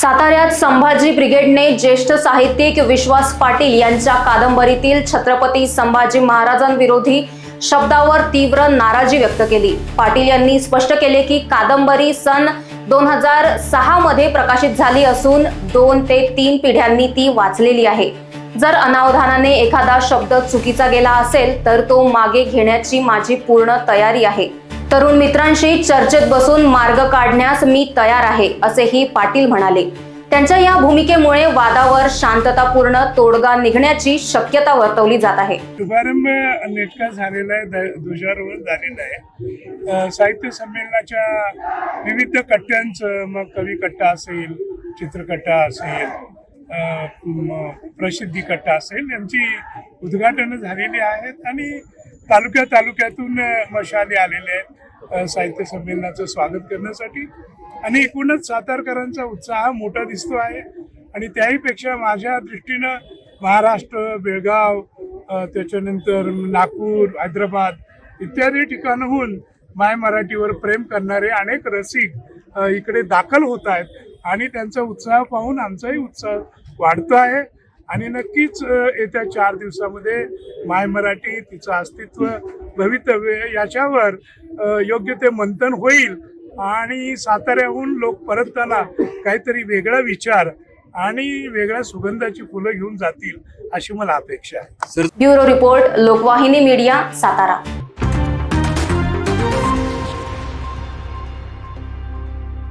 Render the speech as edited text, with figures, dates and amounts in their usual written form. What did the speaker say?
साताऱ्यात संभाजी ब्रिगेडने ज्येष्ठ साहित्यिक विश्वास पाटील यांच्या कादंबरीतील छत्रपती संभाजी महाराजांविरोधी शब्दावर तीव्र नाराजी व्यक्त केली। पाटील यांनी स्पष्ट केले की कादंबरी सन 2006 मध्ये प्रकाशित झाली असून 2 ते 3 पिढ्यांनी ती वाचलेली आहे। जर अनावधानाने एखादा शब्द चुकीचा गेला असेल तर तो मागे घेण्याची माझी पूर्ण तयारी आहे। तरुण मित्रांशी चर्चेत बसून मार्ग काढण्यास मी तयार आहे, असेही पाटील म्हणाले। त्यांच्या या भूमिकेमुळे वादावर शांततापूर्ण तोडगा निघण्याची शक्यता वर्तवली जात आहे। शुभारंभ नेटका झालेला आहे, ध्वजारोहण झालेलं आहे। साहित्य संमेलनाच्या विविध कट्ट्यांचं, मग कवी कट्टा असेल, चित्रकट्टा असेल, प्रसिद्धी कट्टा असेल, यांची उद्घाटन झालेली आहेत आणि तालुक्यातून मशाली आलेले आहेत साहित्य संमेलनाचं स्वागत करण्यासाठी। आणि एकूणच सातारकरांचा उत्साह मोठा दिसतो आहे आणि त्याहीपेक्षा माझ्या दृष्टीनं महाराष्ट्र, बेळगाव, त्याच्यानंतर नागपूर, हैदराबाद इत्यादी ठिकाणाहून माय मराठीवर प्रेम करणारे अनेक रसिक इकडे दाखल होत आहेत आणि त्यांचा उत्साह पाहून आमचाही उत्साह वाढतो आहे। आणि नक्कीच येत्या 4 दिवसामध्ये माय मराठी, तिचं अस्तित्व, भवितव्य याच्यावर योग्य ते मंथन होईल आणि साताऱ्याहून लोक परतताना काहीतरी वेगळा विचार आणि वेगळ्या सुगंधाची फुलं घेऊन जातील अशी मला अपेक्षा आहे। Bureau report, Lokvahini media, Satara.